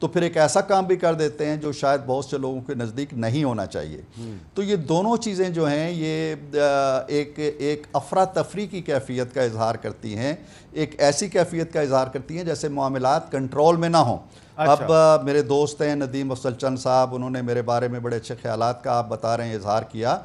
تو پھر ایک ایسا کام بھی کر دیتے ہیں جو شاید بہت سے لوگوں کے نزدیک نہیں ہونا چاہیے. تو یہ دونوں چیزیں جو ہیں یہ ایک افراتفری کی کیفیت کا اظہار کرتی ہیں, ایک ایسی کیفیت کا اظہار کرتی ہیں جیسے معاملات کنٹرول میں نہ ہوں. اب میرے دوست ہیں ندیم افضل چند صاحب, انہوں نے میرے بارے میں بڑے اچھے خیالات کا آپ بتا رہے ہیں اظہار کیا,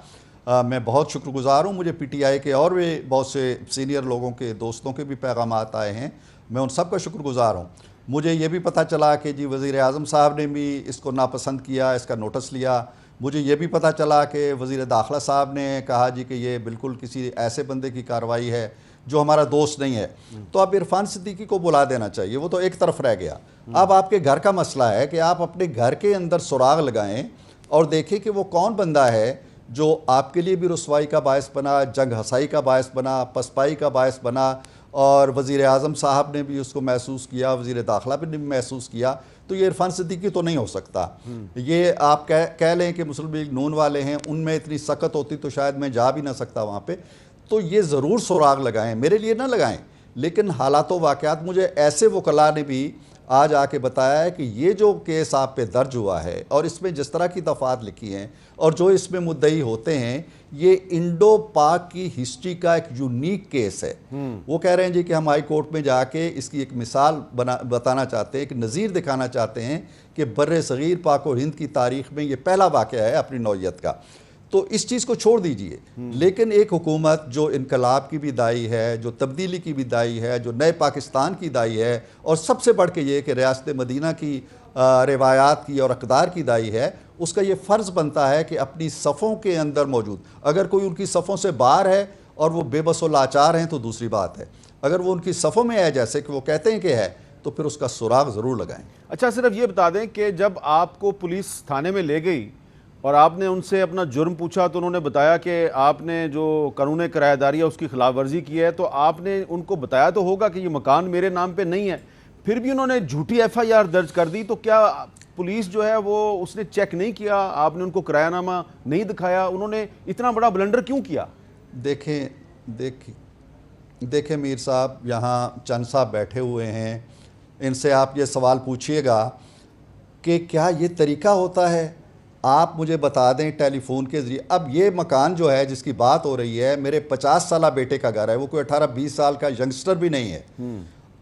میں بہت شکر گزار ہوں. مجھے پی ٹی آئی کے اور بھی بہت سے سینئر لوگوں کے دوستوں کے بھی پیغامات آئے ہیں, میں ان سب کا شکر گزار ہوں. مجھے یہ بھی پتہ چلا کہ جی وزیر اعظم صاحب نے بھی اس کو ناپسند کیا, اس کا نوٹس لیا. مجھے یہ بھی پتہ چلا کہ وزیر داخلہ صاحب نے کہا جی کہ یہ بالکل کسی ایسے بندے کی کارروائی ہے جو ہمارا دوست نہیں ہے. تو اب عرفان صدیقی کو بلا دینا چاہیے, وہ تو ایک طرف رہ گیا. اب آپ کے گھر کا مسئلہ ہے کہ آپ اپنے گھر کے اندر سراغ لگائیں اور دیکھیں کہ وہ کون بندہ ہے جو آپ کے لیے بھی رسوائی کا باعث بنا, جنگ ہسائی کا باعث بنا, پسپائی کا باعث بنا, اور وزیر اعظم صاحب نے بھی اس کو محسوس کیا, وزیر داخلہ نے بھی محسوس کیا. تو یہ عرفان صدیقی تو نہیں ہو سکتا. یہ آپ کہہ لیں کہ مسلم لیگ نون والے ہیں, ان میں اتنی سخت ہوتی تو شاید میں جا بھی نہ سکتا وہاں پہ. تو یہ ضرور سراغ لگائیں, میرے لیے نہ لگائیں, لیکن حالات و واقعات مجھے ایسے وکلاء نے بھی آج آ کے بتایا ہے کہ یہ جو کیس آپ پہ درج ہوا ہے اور اس میں جس طرح کی دفعات لکھی ہیں اور جو اس میں مدعی ہوتے ہیں, یہ انڈو پاک کی ہسٹری کا ایک یونیک کیس ہے. وہ کہہ رہے ہیں جی کہ ہم ہائی کورٹ میں جا کے اس کی ایک مثال بتانا چاہتے ہیں, ایک نظیر دکھانا چاہتے ہیں کہ بر صغیر پاک و ہند کی تاریخ میں یہ پہلا واقعہ ہے اپنی نوعیت کا. تو اس چیز کو چھوڑ دیجئے, لیکن ایک حکومت جو انقلاب کی بھی دائی ہے, جو تبدیلی کی بھی دائی ہے, جو نئے پاکستان کی دائی ہے, اور سب سے بڑھ کے یہ کہ ریاست مدینہ کی روایات کی اور اقدار کی دائی ہے, اس کا یہ فرض بنتا ہے کہ اپنی صفوں کے اندر موجود, اگر کوئی ان کی صفوں سے باہر ہے اور وہ بے بس و لاچار ہیں تو دوسری بات ہے, اگر وہ ان کی صفوں میں ہے جیسے کہ وہ کہتے ہیں کہ ہے, تو پھر اس کا سراغ ضرور لگائیں. اچھا, صرف یہ بتا دیں کہ جب آپ کو پولیس تھانے میں لے گئی اور آپ نے ان سے اپنا جرم پوچھا تو انہوں نے بتایا کہ آپ نے جو قانون کرایہ داری ہے اس کی خلاف ورزی کی ہے, تو آپ نے ان کو بتایا تو ہوگا کہ یہ مکان میرے نام پہ نہیں ہے, پھر بھی انہوں نے جھوٹی ایف آئی آر درج کر دی. تو کیا پولیس جو ہے وہ اس نے چیک نہیں کیا, آپ نے ان کو کرایہ نامہ نہیں دکھایا, انہوں نے اتنا بڑا بلنڈر کیوں کیا؟ دیکھیں میر صاحب, یہاں چند صاحب بیٹھے ہوئے ہیں, ان سے آپ یہ سوال پوچھئے گا کہ کیا یہ طریقہ ہوتا ہے. آپ مجھے بتا دیں ٹیلی فون کے ذریعے, اب یہ مکان جو ہے جس کی بات ہو رہی ہے میرے 50 سالہ بیٹے کا گھر ہے, وہ کوئی 18-20 سال کا ینگسٹر بھی نہیں ہے,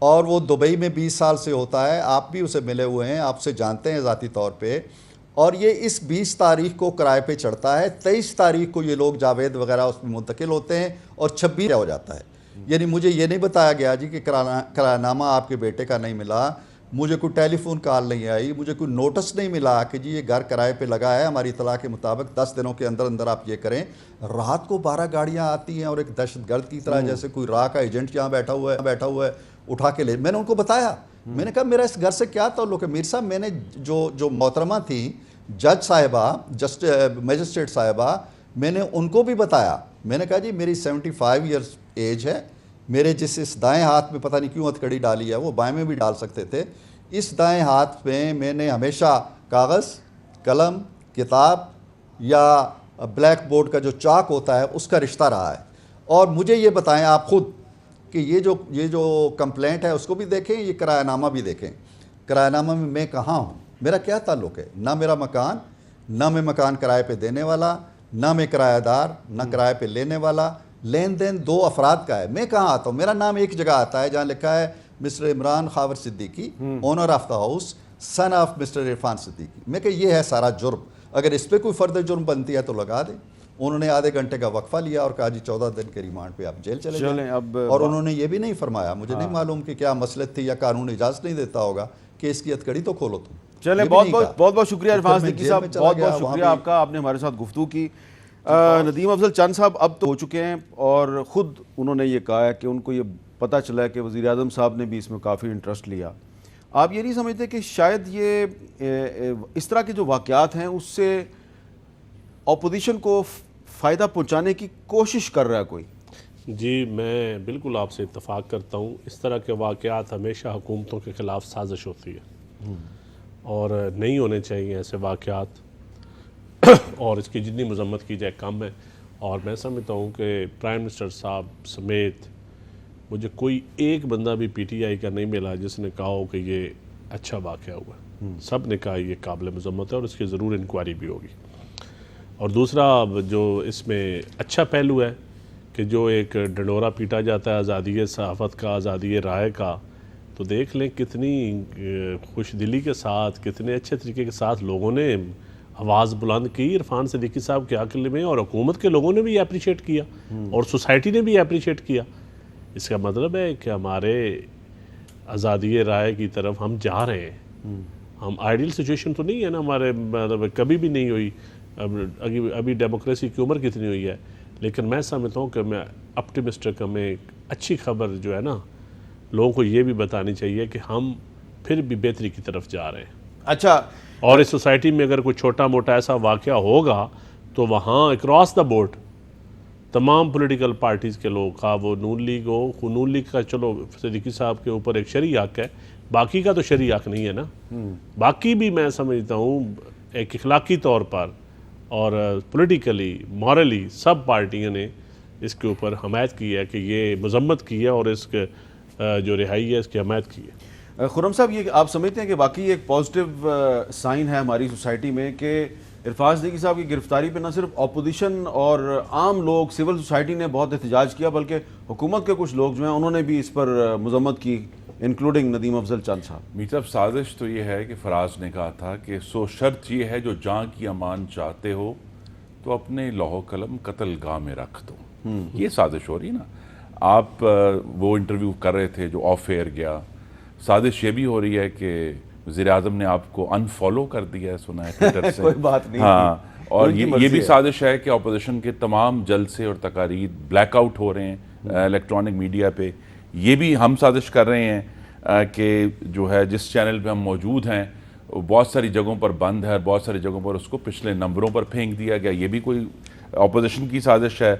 اور وہ دبئی میں 20 سال سے ہوتا ہے. آپ بھی اسے ملے ہوئے ہیں, آپ سے جانتے ہیں ذاتی طور پہ, اور یہ اس 20 تاریخ کو کرائے پہ چڑھتا ہے, 23 تاریخ کو یہ لوگ جاوید وغیرہ اس میں منتقل ہوتے ہیں, اور 26 ہو جاتا ہے. یعنی مجھے یہ نہیں بتایا گیا جی کہ کرایہ نامہ آپ کے بیٹے کا نہیں ملا, مجھے کوئی ٹیلی فون کال نہیں آئی, مجھے کوئی نوٹس نہیں ملا کہ جی یہ گھر کرائے پہ لگا ہے, ہماری اطلاع کے مطابق 10 دنوں کے اندر اندر آپ یہ کریں. رات کو 12 گاڑیاں آتی ہیں اور ایک دہشت گرد کی طرح جیسے کوئی راہ کا ایجنٹ یہاں بیٹھا ہوا ہے اٹھا کے لے. میں نے ان کو بتایا, میں نے کہا میرا اس گھر سے کیا تعلق ہے. میر صاحب میں نے جو محترمہ تھیں جج صاحبہ, میجسٹریٹ صاحبہ, میں نے ان کو بھی بتایا. میں نے کہا جی میری 75 ایئرز ایج ہے, میرے جس اس دائیں ہاتھ میں پتہ نہیں کیوں ہتھکڑی ڈالی ہے, وہ بائیں میں بھی ڈال سکتے تھے, اس دائیں ہاتھ میں نے ہمیشہ کاغذ, قلم, کتاب یا بلیک بورڈ کا جو چاک ہوتا ہے اس کا رشتہ رہا ہے. اور مجھے یہ بتائیں آپ خود کہ یہ جو کمپلینٹ ہے اس کو بھی دیکھیں, یہ کرایہ نامہ بھی دیکھیں. کرایہ نامہ میں کہاں ہوں, میرا کیا تعلق ہے, نہ میرا مکان, نہ میں مکان کرائے پہ دینے والا, نہ میں کرایہ دار, نہ کرائے پہ لینے والا. لین دین 2 افراد کا ہے. میں کہاں آتا ہوں, میرا نام ایک جگہ آتا ہے جہاں لکھا ہے Mr Imran Khawar Siddiqui, owner of the house, son of Mr Irfan Siddiqui. میں کہ یہ ہے سارا جرم, اگر اس پہ کوئی فردر جرم بنتی ہے تو لگا دیں. انہوں نے آدھے گھنٹے کا وقفہ لیا اور کہا جی 14 دن کے ریمانڈ پہ آپ جیل چلے جائیں. اور انہوں نے یہ بھی نہیں فرمایا, مجھے نہیں معلوم کہ کیا مسلط تھی یا قانون اجازت نہیں دیتا ہوگا کہ اس کی ہتھکڑی تو کھولو تم. چلیں, بہت شکریہ عرفان صدیقی صاحب, بہت شکریہ آپ کا, آپ نے ہمارے ساتھ گفتگو کی. ندیم افضل چند صاحب اب تو ہو چکے ہیں اور خود انہوں نے یہ کہا ہے کہ ان کو یہ پتہ چلا ہے کہ وزیر اعظم صاحب نے بھی اس میں کافی انٹرسٹ لیا. آپ یہ نہیں سمجھتے کہ شاید یہ اس طرح کے جو واقعات ہیں اس سے اپوزیشن کو فائدہ پہنچانے کی کوشش کر رہا ہے کوئی؟ جی, میں بالکل آپ سے اتفاق کرتا ہوں. اس طرح کے واقعات ہمیشہ حکومتوں کے خلاف سازش ہوتی ہے اور نہیں ہونے چاہیے ایسے واقعات, اور اس کی جتنی مذمت کی جائے کم ہے. اور میں سمجھتا ہوں کہ پرائم منسٹر صاحب سمیت مجھے کوئی ایک بندہ بھی پی ٹی آئی کا نہیں ملا جس نے کہا ہو کہ یہ اچھا واقعہ ہوا. سب نے کہا یہ قابل مذمت ہے اور اس کی ضرور انکوائری بھی ہوگی. اور دوسرا جو اس میں اچھا پہلو ہے کہ جو ایک ڈنڈورا پیٹا جاتا ہے آزادی صحافت کا، آزادی رائے کا، تو دیکھ لیں کتنی خوش دلی کے ساتھ، کتنے اچھے طریقے کے ساتھ لوگوں نے آواز بلند کی عرفان صدیقی صاحب کے حق میں، اور حکومت کے لوگوں نے بھی اپریشیٹ کیا اور سوسائٹی نے بھی اپریشیٹ کیا. اس کا مطلب ہے کہ ہمارے آزادی رائے کی طرف ہم جا رہے ہیں. ہم آئیڈیل سچویشن تو نہیں ہے نا ہمارے، مطلب کبھی بھی نہیں ہوئی. ابھی ڈیموکریسی کی عمر کتنی ہوئی ہے، لیکن میں سمجھتا ہوں کہ میں اپٹیمسٹک، ہمیں ایک اچھی خبر جو ہے نا لوگوں کو یہ بھی بتانی چاہیے کہ ہم پھر بھی بہتری کی طرف جا رہے ہیں. اچھا، اور اس سوسائٹی میں اگر کوئی چھوٹا موٹا ایسا واقعہ ہوگا تو وہاں اکراس دا بورڈ تمام پولیٹیکل پارٹیز کے لوگ، خواہ وہ نون لیگ ہو، نون لیگ کا چلو صدیقی صاحب کے اوپر ایک شرعی حق ہے، باقی کا تو شرعی حق نہیں ہے نا. باقی بھی میں سمجھتا ہوں ایک اخلاقی طور پر اور پولیٹیکلی مورلی سب پارٹیوں نے اس کے اوپر حمایت کی ہے کہ یہ مذمت کی ہے اور اس کے جو رہائی ہے اس کی حمایت کی ہے. خرم صاحب، یہ آپ سمجھتے ہیں کہ واقعی ایک پازیٹیو سائن ہے ہماری سوسائٹی میں کہ عرفان صدیقی صاحب کی گرفتاری پہ نہ صرف اپوزیشن اور عام لوگ، سول سوسائٹی نے بہت احتجاج کیا، بلکہ حکومت کے کچھ لوگ جو ہیں انہوں نے بھی اس پر مذمت کی، انکلوڈنگ ندیم افضل چند صاحب؟ میٹھا سازش تو یہ ہے کہ فراز نے کہا تھا کہ سو شرط یہ ہے جو جان کی امان چاہتے ہو تو اپنے لوح قلم قتل گاہ میں رکھ دو. یہ سازش ہو رہی نا. آپ وہ انٹرویو کر رہے تھے جو آف ایئر گیا، سازش یہ بھی ہو رہی ہے کہ وزیر اعظم نے آپ کو انفالو کر دیا ہے، سنا ہے ٹویٹر سے. کوئی بات نہیں. ہاں، اور یہ بھی سازش ہے کہ اپوزیشن کے تمام جلسے اور تقاریر بلیک آؤٹ ہو رہے ہیں الیکٹرانک میڈیا پہ. یہ بھی ہم سازش کر رہے ہیں کہ جو ہے جس چینل پہ ہم موجود ہیں بہت ساری جگہوں پر بند ہے اور بہت ساری جگہوں پر اس کو پچھلے نمبروں پر پھینک دیا گیا. یہ بھی کوئی اپوزیشن کی سازش ہے.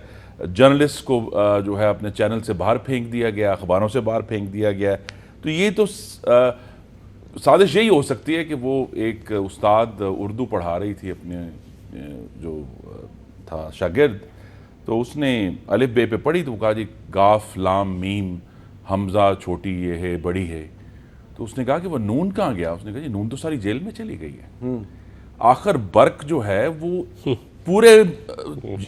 جرنلسٹ کو جو ہے اپنے چینل سے باہر پھینک دیا گیا، اخباروں سے باہر پھینک دیا گیا. تو یہ تو سازش یہی ہو سکتی ہے کہ وہ ایک استاد اردو پڑھا رہی تھی اپنے جو تھا شاگرد، تو اس نے الف بے پہ پڑھی تو وہ کہا جی گاف لام میم حمزہ چھوٹی یہ ہے بڑی ہے. تو اس نے کہا کہ وہ نون کہاں گیا؟ اس نے کہا جی نون تو ساری جیل میں چلی گئی ہے. آخر برق جو ہے وہ پورے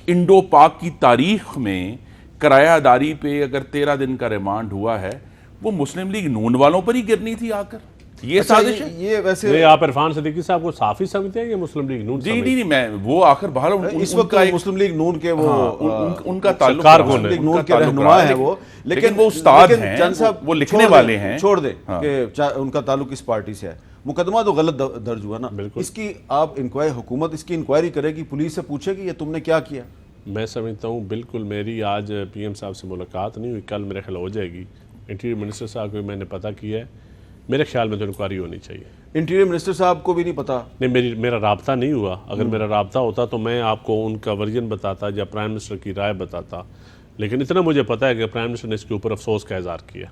انڈو پاک کی تاریخ میں کرایہ داری پہ اگر 13 دن کا ریمانڈ ہوا ہے وہ مسلم لیگ نون والوں پر ہی گرنی تھی. آ کر یہ سازش ہے. یہ ویسے نہیں، آپ عرفان صدیقی صاحب کو صافی سمجھتے ہیں یا مسلم لیگ نون؟ جی نہیں، میں وہ آخر بہر اس وقت مسلم لیگ نون کے وہ ان کا تعلق کارکن مسلم لیگ نون کے رہنما ہیں وہ، لیکن وہ استاد ہیں، وہ لکھنے والے ہیں. چھوڑ دیں کہ ان کا تعلق اس پارٹی سے ہے. مقدمہ تو غلط درج ہوا نا. اس کی آپ انکوائری، حکومت اس کی انکوائری کرے گی، پولیس سے پوچھے گی یہ تم نے کیا کیا؟ میں سمجھتا ہوں بالکل. میری آج پی ایم صاحب سے ملاقات نہیں ہوئی، کل میرے خیال ہو جائے گی. انٹیریئر منسٹر صاحب کو میں نے پتہ کیا ہے، میرے خیال میں تو انکوائری ہونی چاہیے. انٹیریئر منسٹر صاحب کو بھی نہیں پتا؟ نہیں، میرا رابطہ نہیں ہوا. اگر میرا رابطہ ہوتا تو میں آپ کو ان کا ورژن بتاتا یا پرائم منسٹر کی رائے بتاتا. لیکن اتنا مجھے پتا ہے کہ پرائم منسٹر نے اس کے اوپر افسوس کا اظہار کیا.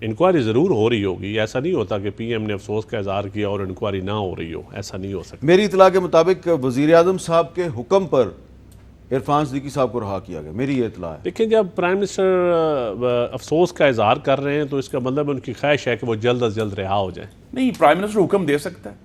انکوائری ضرور ہو رہی ہوگی. ایسا نہیں ہوتا کہ پی ایم نے افسوس کا اظہار کیا اور انکوائری نہ ہو رہی ہو، ایسا نہیں ہو سکتا. میری اطلاع کے مطابق وزیر اعظم صاحب کے حکم پر عرفان صدیقی صاحب کو رہا کیا گیا، میری یہ اطلاع ہے. دیکھیں جب پرائم منسٹر افسوس کا اظہار کر رہے ہیں تو اس کا مطلب ان کی خواہش ہے کہ وہ جلد از جلد رہا ہو جائیں. نہیں، پرائم منسٹر حکم دے سکتا ہے.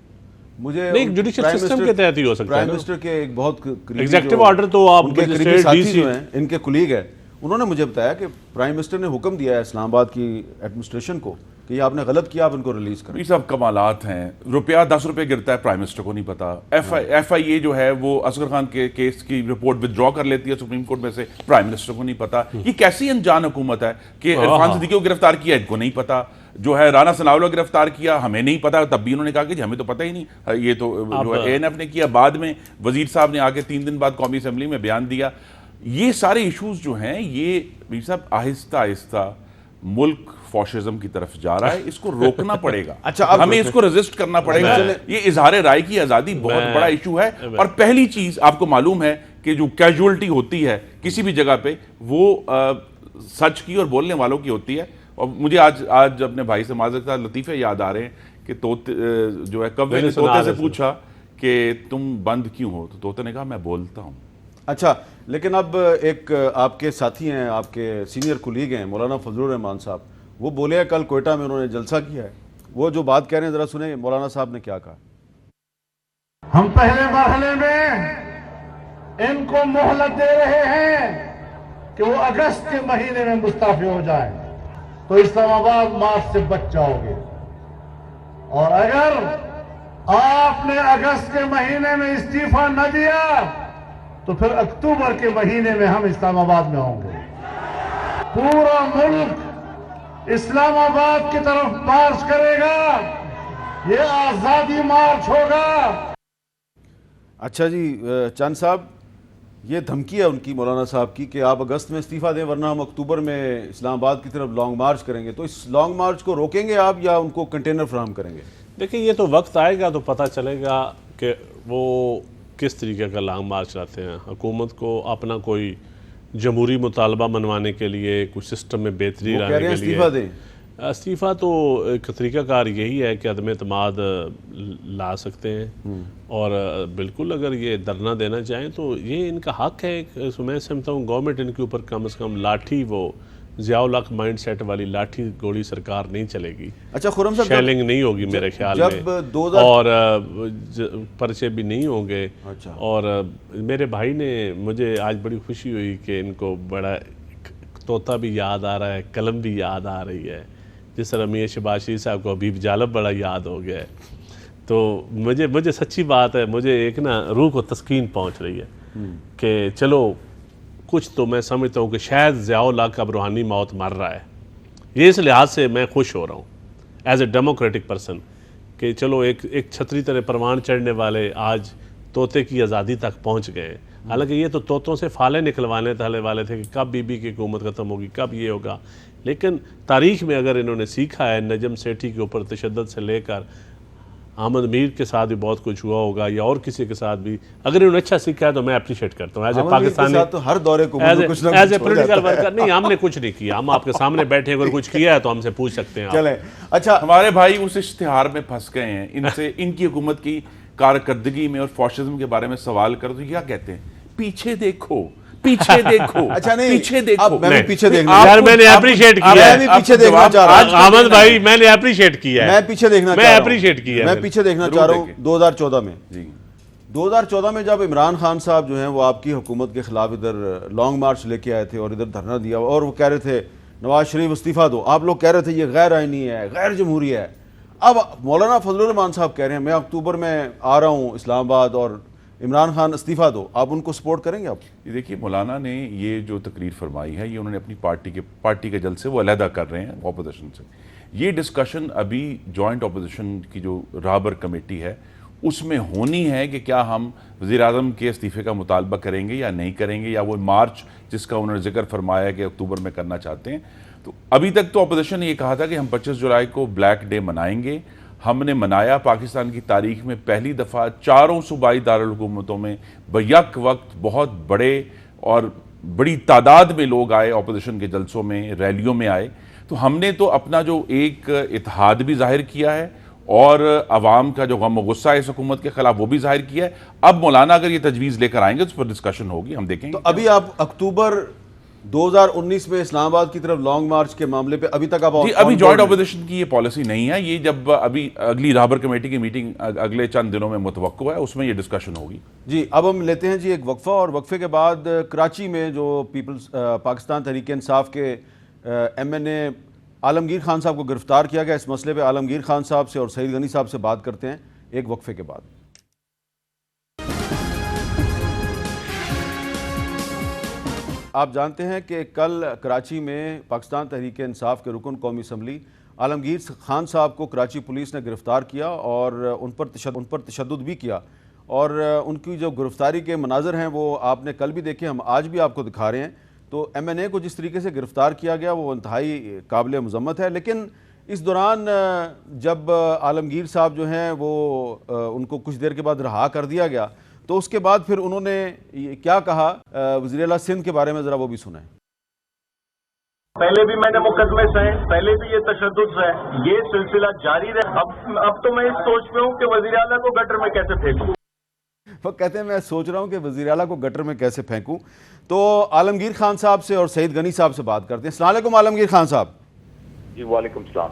مجھے نہیں، جوڈیشل سسٹم کے تحت ہی ہو سکتا ہے. پرائم منسٹر کے ایک بہت قریبی ایگزیکٹو آرڈر تو آپ ان کے قریبی ساتھی جو ہیں، ان کے کولیگ ہیں، انہوں نے مجھے بتایا کہ پرائم منسٹر نے حکم دیا ہے اسلام آباد کی ایڈمنسٹریشن کو کہ یہ آپ نے غلط کیا، آپ ان کو ریلیز کریں. یہ سب کمالات ہیں. روپیہ 10 روپے گرتا ہے پرائم منسٹر کو نہیں پتا. ایف آئی اے جو ہے وہ اصغر خان کے کیس کی رپورٹ ودرا کر لیتی ہے سپریم کورٹ میں سے، پرائم منسٹر کو نہیں پتا. یہ کیسی انجان حکومت ہے کہ عرفان صدیقی کو گرفتار کیا ان کو نہیں پتا، جو ہے رانا ثناء اللہ گرفتار کیا ہمیں نہیں پتا. تب بھی انہوں نے کہا کہ ہمیں تو پتہ ہی نہیں. یہ تو جو ہے اے این ایف نے کیا. بعد میں وزیر صاحب نے آ کے 3 دن بعد قومی اسمبلی میں بیان دیا. یہ سارے ایشوز جو ہیں یہ بھی صاحب آہستہ آہستہ ملک فاشزم کی طرف جا رہا ہے. اس کو روکنا پڑے گا. اچھا، ہمیں اس کو ریزسٹ کرنا پڑے گا. یہ اظہار رائے کی آزادی بہت بڑا ایشو ہے. اور پہلی چیز آپ کو معلوم ہے کہ جو کیجولٹی ہوتی ہے کسی بھی جگہ پہ وہ سچ کی اور بولنے والوں کی ہوتی ہے. اور مجھے آج اپنے بھائی سے معذرت لطیفے یاد آ رہے ہیں کہ طوطے جو ہے کوے نے طوطے سے پوچھا کہ تم بند کیوں ہو، تو طوطے نے کہا میں بولتا ہوں. اچھا، لیکن اب ایک آپ کے ساتھی ہیں، آپ کے سینئر کولیگ ہیں مولانا فضل الرحمان صاحب، وہ بولے ہیں کل کوئٹہ میں انہوں نے جلسہ کیا ہے وہ جو بات کہہ رہے ہیں ذرا سنیں مولانا صاحب نے کیا کہا. ہم پہلے مرحلے میں ان کو مہلت دے رہے ہیں کہ وہ اگست کے مہینے میں مستعفی ہو جائیں تو اسلام آباد مارچ سے بچ جاؤ گے، اور اگر آپ نے اگست کے مہینے میں استعفیٰ نہ دیا تو پھر اکتوبر کے مہینے میں ہم اسلام آباد میں ہوں گے. پورا ملک اسلام آباد کی طرف مارچ کرے گا، یہ آزادی مارچ ہوگا. اچھا جی چند صاحب، یہ دھمکی ہے ان کی مولانا صاحب کی کہ آپ اگست میں استعفیٰ دیں ورنہ ہم اکتوبر میں اسلام آباد کی طرف لانگ مارچ کریں گے. تو اس لانگ مارچ کو روکیں گے آپ یا ان کو کنٹینر فراہم کریں گے؟ دیکھیں یہ تو وقت آئے گا تو پتہ چلے گا کہ وہ کس طریقے کا لانگ مارچ چلاتے ہیں. حکومت کو اپنا کوئی جمہوری مطالبہ منوانے کے لیے کچھ سسٹم میں بہتری لانے کے لیے استعفیٰ دیں. استعفیٰ تو ایک طریقہ کار یہی ہے کہ عدم اعتماد لا سکتے ہیں، اور بالکل اگر یہ دھرنا دینا چاہیں تو یہ ان کا حق ہے. میں سمجھتا ہوں گورنمنٹ ان کے اوپر کم از کم لاٹھی، وہ ضیاء الحق مائنڈ سیٹ والی لاٹھی گولی سرکار نہیں چلے گی. اچھا خرم صاحب، شیلنگ نہیں ہوگی میرے خیال میں، اور پرچے بھی نہیں ہوں گے. اور میرے بھائی نے مجھے آج بڑی خوشی ہوئی کہ ان کو بڑا طوطا بھی یاد آ رہا ہے، قلم بھی یاد آ رہی ہے، جس طرح میاں شہباز شریف صاحب کو حبیب جالب بڑا یاد ہو گیا ہے. تو مجھے سچی بات ہے، مجھے ایک نا روح کو تسکین پہنچ رہی ہے کہ چلو کچھ تو میں سمجھتا ہوں کہ شاید ضیاء الحق اب روحانی موت مر رہا ہے. یہ اس لحاظ سے میں خوش ہو رہا ہوں ایز اے ڈیموکریٹک پرسن کہ چلو ایک چھتری طرح پروان چڑھنے والے آج طوطے کی آزادی تک پہنچ گئے. حالانکہ یہ تو طوطوں سے فالے نکلوانے والے تھے کہ کب بی بی کی حکومت ختم ہوگی، کب یہ ہوگا. لیکن تاریخ میں اگر انہوں نے سیکھا ہے، نجم سیٹھی کے اوپر تشدد سے لے کر احمد میر کے ساتھ بھی بہت کچھ ہوا ہوگا یا اور کسی کے ساتھ بھی، اگر انہوں نے اچھا سیکھا ہے تو میں اپریشیٹ کرتا ہوں ایز اے پاکستانی. ہر دورے کو ایز اے پولیٹیکل ورکر نہیں، ہم نے کچھ نہیں کیا، ہم آپ کے سامنے بیٹھے اگر کچھ کیا ہے تو ہم سے پوچھ سکتے ہیں. چلیں اچھا، ہمارے بھائی اس اشتہار میں پھنس گئے ہیں. ان سے ان کی حکومت کی کارکردگی میں اور فاشزم کے بارے میں سوال کرو تو کیا کہتے ہیں؟ پیچھے دیکھو، پیچھے دیکھو. اچھا نہیں، پیچھے دیکھو. میں پیچھے دیکھنا، یار میں نے اپریشیٹ کیا ہے، میں بھی پیچھے دیکھنا چاہ رہا ہوں. احمد بھائی میں نے اپریشیٹ کیا ہے، میں پیچھے دیکھنا میں چاہ رہا ہوں. اپریشیٹ کیا ہے، میں پیچھے دیکھنا چاہ رہا ہوں 2014 میں. جی 2014 میں جب عمران خان صاحب جو ہیں وہ آپ کی حکومت کے خلاف ادھر لانگ مارچ لے کے آئے تھے اور ادھر دھرنا دیا اور وہ کہہ رہے تھے نواز شریف استعفیٰ دو. آپ لوگ کہہ رہے تھے یہ غیر آئینی ہے، غیر جمہوری ہے. اب مولانا فضل الرحمان صاحب کہہ رہے ہیں میں اکتوبر میں آ رہا ہوں اسلام آباد اور عمران خان استعفیٰ دو. آپ ان کو سپورٹ کریں گے؟ آپ یہ دیکھیے مولانا نے یہ جو تقریر فرمائی ہے یہ انہوں نے اپنی پارٹی کے جلسے وہ علیحدہ کر رہے ہیں اپوزیشن سے. یہ ڈسکشن ابھی جوائنٹ اپوزیشن کی جو رہبر کمیٹی ہے اس میں ہونی ہے کہ کیا ہم وزیر اعظم کے استعفے کا مطالبہ کریں گے یا نہیں کریں گے، یا وہ مارچ جس کا انہوں نے ذکر فرمایا کہ اکتوبر میں کرنا چاہتے ہیں. تو ابھی تک تو اپوزیشن نے یہ کہا تھا کہ ہم 25 جولائی کو بلیک ڈے منائیں گے. ہم نے منایا. پاکستان کی تاریخ میں پہلی دفعہ چاروں صوبائی دارالحکومتوں میں بیک وقت بہت بڑے اور بڑی تعداد میں لوگ آئے، اپوزیشن کے جلسوں میں، ریلیوں میں آئے. تو ہم نے تو اپنا جو ایک اتحاد بھی ظاہر کیا ہے اور عوام کا جو غم و غصہ ہے اس حکومت کے خلاف وہ بھی ظاہر کیا ہے. اب مولانا اگر یہ تجویز لے کر آئیں گے تو اس پر ڈسکشن ہوگی، ہم دیکھیں گے. تو ابھی آپ اکتوبر 2019 میں اسلام آباد کی طرف لانگ مارچ کے معاملے پہ ابھی تک آپ ابھی جوائنٹ اپوزیشن کی یہ پالیسی نہیں ہے. یہ جب ابھی اگلی رہبر کمیٹی کی میٹنگ اگلے چند دنوں میں متوقع ہے، اس میں یہ ڈسکشن ہوگی. جی اب ہم لیتے ہیں جی ایک وقفہ، اور وقفے کے بعد کراچی میں جو پیپلز پاکستان تحریک انصاف کے ایم این اے عالمگیر خان صاحب کو گرفتار کیا گیا، اس مسئلے پہ عالمگیر خان صاحب سے اور سعید غنی صاحب سے بات کرتے ہیں ایک وقفے کے بعد. آپ جانتے ہیں کہ کل کراچی میں پاکستان تحریک انصاف کے رکن قومی اسمبلی عالمگیر خان صاحب کو کراچی پولیس نے گرفتار کیا اور ان پر تشدد بھی کیا، اور ان کی جو گرفتاری کے مناظر ہیں وہ آپ نے کل بھی دیکھے، ہم آج بھی آپ کو دکھا رہے ہیں. تو ایم این اے کو جس طریقے سے گرفتار کیا گیا وہ انتہائی قابل مذمت ہے. لیکن اس دوران جب عالمگیر صاحب جو ہیں وہ ان کو کچھ دیر کے بعد رہا کر دیا گیا تو اس کے بعد پھر انہوں نے کیا کہا وزیر اعلیٰ سندھ کے بارے میں، ذرا وہ بھی سنیں. پہلے بھی میں نے مقدمے سہے، پہلے بھی یہ تشدد ہے، یہ سلسلہ جاری رہے. اب تو میں اس سوچ میں ہوں کہ وزیر اعلیٰ کو گٹر میں کیسے پھینکوں. وہ کہتے ہیں میں سوچ رہا ہوں کہ وزیر اعلیٰ کو گٹر میں کیسے پھینکوں. تو عالمگیر خان صاحب سے اور سعید غنی صاحب سے بات کرتے ہیں. السلام علیکم عالمگیر خان صاحب. جی وعلیکم السلام.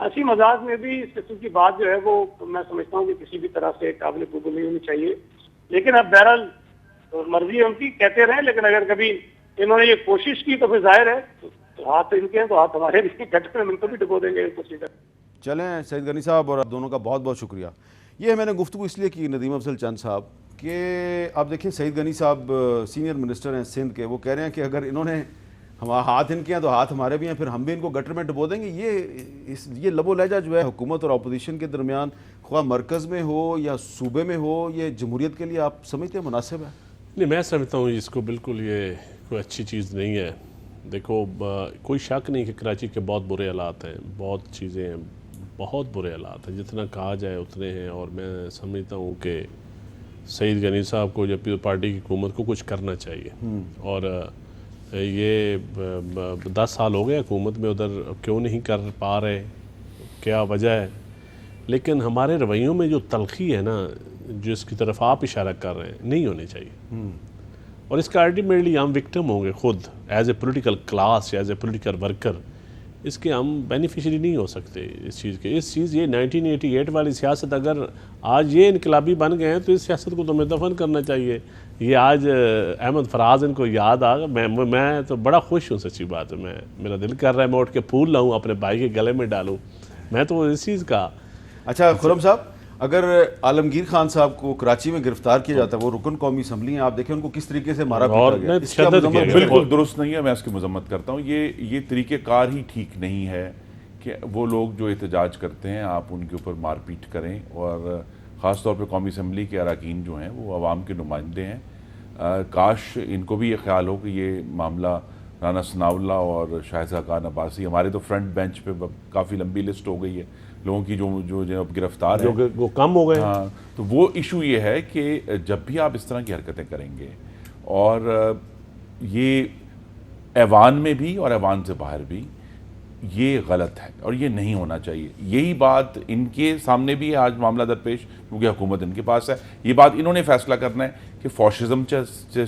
ہنسی مذاق میں بھی اس قسم کی بات جو ہے وہ میں سمجھتا ہوں کہ کسی بھی طرح سے قابل قبول نہیں ہونی چاہیے. لیکن اب بہرحال مرضی ہے ان کی، کہتے رہیں، لیکن اگر کبھی انہوں نے یہ کوشش کی تو پھر ظاہر ہے ہاتھ ان کے ہیں تو ہاتھ ہمارے بھی گٹر میں ان کو بھی ڈبو دیں گے کچھ. چلیں سعید غنی صاحب اور آپ دونوں کا بہت بہت شکریہ. یہ میں نے گفتگو اس لیے کی ندیم افضل چند صاحب کہ آپ دیکھیں سعید غنی صاحب سینئر منسٹر ہیں سندھ کے، وہ کہہ رہے ہیں کہ اگر انہوں نے ہاتھ ان کے ہیں تو ہاتھ ہمارے بھی ہیں، پھر ہم بھی ان کو گٹر میں ڈبو دیں گے. یہ لب و لہجہ جو ہے حکومت اور اپوزیشن کے درمیان، خواہ مرکز میں ہو یا صوبے میں ہو، یہ جمہوریت کے لیے آپ سمجھتے ہیں مناسب ہے؟ نہیں، میں سمجھتا ہوں اس کو بالکل یہ کوئی اچھی چیز نہیں ہے. دیکھو کوئی شک نہیں کہ کراچی کے بہت برے حالات ہیں، بہت چیزیں ہیں، بہت برے حالات ہیں، جتنا کہا جائے اتنے ہیں. اور میں سمجھتا ہوں کہ سعید غنی صاحب کو یا پیپلز پارٹی کی حکومت کو کچھ کرنا چاہیے. اور یہ 10 سال ہو گئے حکومت میں، ادھر کیوں نہیں کر پا رہے، کیا وجہ ہے؟ لیکن ہمارے رویوں میں جو تلخی ہے نا، جس کی طرف آپ اشارہ کر رہے ہیں، نہیں ہونی چاہیے. اور اس کا الٹیمیٹلی ہم وکٹم ہوں گے خود ایز اے پولیٹیکل کلاس یا ایز اے پولیٹیکل ورکر. اس کے ہم بینیفیشری نہیں ہو سکتے اس چیز کے. یہ 1988 والی سیاست اگر آج یہ انقلابی بن گئے ہیں تو اس سیاست کو تو ہمیں دفن کرنا چاہیے. یہ آج احمد فراز ان کو یاد آ گیا. میں تو بڑا خوش ہوں، سچی بات ہے. میرا دل کر رہا ہے میں اٹھ کے پھول لاؤں اپنے بھائی کے گلے میں ڈالوں. میں تو اس چیز کا. اچھا خرم صاحب، اگر عالمگیر خان صاحب کو کراچی میں گرفتار کیا جاتا ہے، وہ رکن قومی اسمبلی ہیں، آپ دیکھیں ان کو کس طریقے سے مارا پیٹا گیا. اس کی مذمت کریں. بالکل درست نہیں ہے، میں اس کی مذمت کرتا ہوں. یہ طریقہ کار ہی ٹھیک نہیں ہے کہ وہ لوگ جو احتجاج کرتے ہیں آپ ان کے اوپر مار پیٹ کریں. اور خاص طور پہ قومی اسمبلی کے اراکین جو ہیں وہ عوام کے نمائندے ہیں. کاش ان کو بھی یہ خیال ہو کہ یہ معاملہ رانا ثناء اللہ اور شاہد خاقان عباسی، ہمارے تو فرنٹ بینچ پہ کافی لمبی لسٹ ہو گئی ہے لوگوں کی جو گرفتار ہیں، وہ کم ہو گئے. ہاں، تو وہ ایشو یہ ہے کہ جب بھی آپ اس طرح کی حرکتیں کریں گے، اور یہ ایوان میں بھی اور ایوان سے باہر بھی، یہ غلط ہے اور یہ نہیں ہونا چاہیے. یہی بات ان کے سامنے بھی ہے آج معاملہ درپیش، کیونکہ حکومت ان کے پاس ہے. یہ بات انہوں نے فیصلہ کرنا ہے کہ فاشزم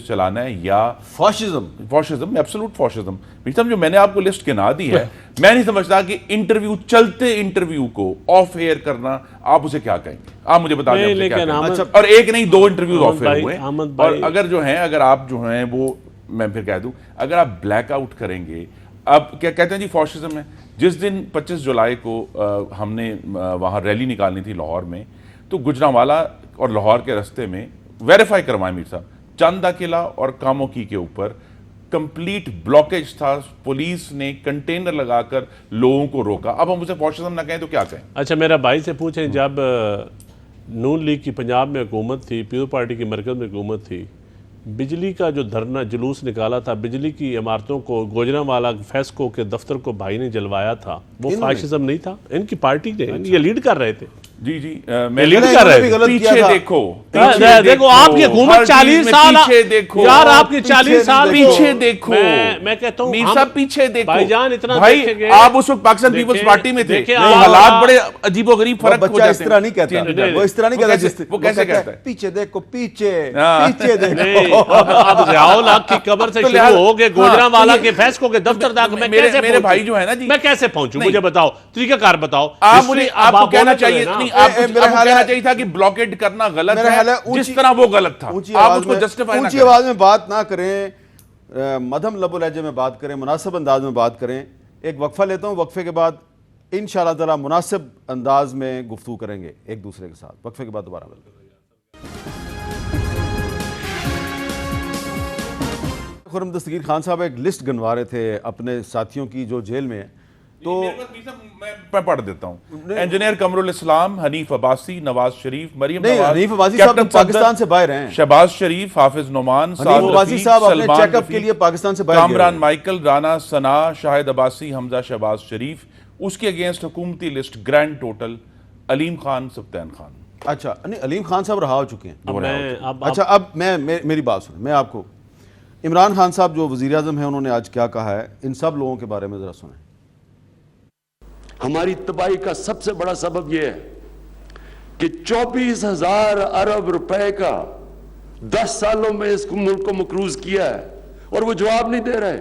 چلانا ہے یا فاشزم ایبسولوٹ فاشزم. جو میں نے آپ کو لسٹ گنا دی ہے، میں نہیں سمجھتا کہ انٹرویو چلتے انٹرویو کو آف ایئر کرنا، آپ اسے کیا کہیں گے؟ آپ مجھے بتا دیں. اور ایک نہیں 2 انٹرویوز آف ایئر ہوئے. اور اگر آپ جو ہیں وہ، میں پھر کہہ دوں، اگر آپ بلیک آؤٹ کریں گے، اب کیا کہتے ہیں جی فاشزم ہے. جس دن 25 جولائی کو ہم نے وہاں ریلی نکالنی تھی لاہور میں، تو گجرانوالہ اور لاہور کے رستے میں ویریفائی کروائیں میر صاحب، چاندہ قلعہ اور کاموکی کے اوپر کمپلیٹ بلاکیج تھا. پولیس نے کنٹینر لگا کر لوگوں کو روکا. اب ہم اسے فاشزم نہ کہیں تو کیا کہیں؟ اچھا میرا بھائی سے پوچھیں، جب نون لیگ کی پنجاب میں حکومت تھی، پیپلز پارٹی کی مرکز میں حکومت تھی، بجلی کا جو دھرنا جلوس نکالا تھا، بجلی کی عمارتوں کو، گوجرانوالہ فیسکو کے دفتر کو بھائی نے جلوایا تھا، وہ فاشزم نہیں تھا؟ ان کی پارٹی نے یہ لیڈ کر رہے تھے. جی میں لیڈ کر رہے تھے. پیچھے دیکھو آپ کی حکومت 40 سال، یار آپ کی 40 سال پیچھے دیکھو. میں کہتا ہوں میر صاحب پیچھے دیکھو بھائی جان. اتنا بھائی آپ اس وقت پاکستان پیپلز پارٹی میں تھے، حالات بڑے عجیب و غریب فرق ہو جاتے ہیں. اس طرح نہیں کہتا، وہ اس طرح نہیں کہتا. وہ کیسے کہتا ہے؟ پیچھے دیکھو، پیچھے دیکھو. اب ضیاء الحق کی قبر سے شروع ہو گئے گوجرانوالہ کے فیسکو کے دفتر تک میں کیسے میرے بھائی جو ہے نا جی، میں کیسے پہنچوں؟ مجھے بتاؤ، طریقہ کار بتاؤ. آپ کو کہنا چاہیے کہنا چاہیے تھا کہ بلاکیڈ کرنا غلط ہے، جس طرح وہ غلط تھا. آپ اس کو جسٹیفائی نہ کریں، اونچی آواز میں بات نہ کریں، مدھم لب و لہجے میں بات کریں، مناسب انداز میں بات کریں. ایک وقفہ لیتا ہوں، وقفے کے بعد انشاءاللہ تعالی مناسب انداز میں گفتگو کریں گے ایک دوسرے کے ساتھ. وقفے کے بعد دوبارہ ملیں گے. خرم دستگیر خان صاحب ایک لسٹ گنوا رہے تھے اپنے ساتھیوں کی جو جیل میں ہیں، تو میں پڑھ دیتا ہوں. انجینئر قمر الاسلام، حنیف عباسی، نواز شریف، مریم نواز، حنیف عباسی صاحب پاکستان سے باہر ہیں، شہباز شریف، حافظ نعمان، حنیف عباسی صاحب اپنے چیک اپ کے لیے پاکستان سے باہر گئے، کامران مائیکل، رانا ثناء، شاہد عباسی، حمزہ شہباز شریف. اس کے اگینسٹ حکومتی لسٹ گرینڈ ٹوٹل علیم خان، سبطین خان. اچھا نہیں، علیم خان صاحب رہا ہو چکے ہیں. اچھا اب میری بات سنیں، میں آپ کو عمران خان صاحب جو وزیر اعظم ہیں، انہوں نے آج کیا کہا ہے، ان سب لوگوں کے بارے میں ذرا سنیں. ہماری تباہی کا سب سے بڑا سبب یہ ہے کہ 24,000 ارب روپے کا 10 سالوں میں اس ملک کو مقروض کیا ہے اور وہ جواب نہیں دے رہے.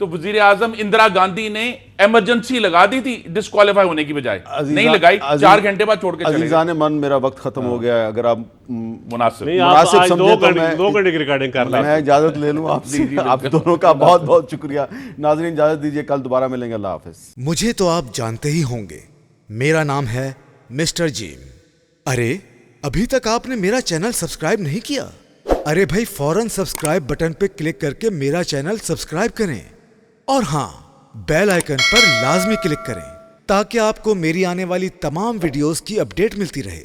تو وزیر اعظم اندرا گاندھی نے ایمرجنسی لگا دی تھی ڈسکوالیفائی ہونے کی بجائے, نہیں لگائی, 4 گھنٹے بعد چھوڑ کے چلے گئے. عزیزان من, میرا وقت ختم ہو گیا ہے, اگر آپ مناسب نہیں آپ مناسب آج سمجھے تو میں 2 گھنٹے کی ریکارڈنگ کر رہا میں اجازت لے لوں آپ سے. آپ دونوں کا بہت بہت شکریہ. ناظرین اجازت دیجیے, کل دوبارہ ملیں گے. اللہ حافظ. مجھے تو آپ جانتے ہی ہوں گے, میرا نام ہے مسٹر جیم. ارے ابھی تک آپ نے میرا چینل سبسکرائب نہیں کیا؟ ارے بھائی فوراً سبسکرائب بٹن پہ کلک کر کے میرا چینل سبسکرائب کریں, اور ہاں بیل آئیکن پر لازمی کلک کریں تاکہ آپ کو میری آنے والی تمام ویڈیوز کی اپڈیٹ ملتی رہے.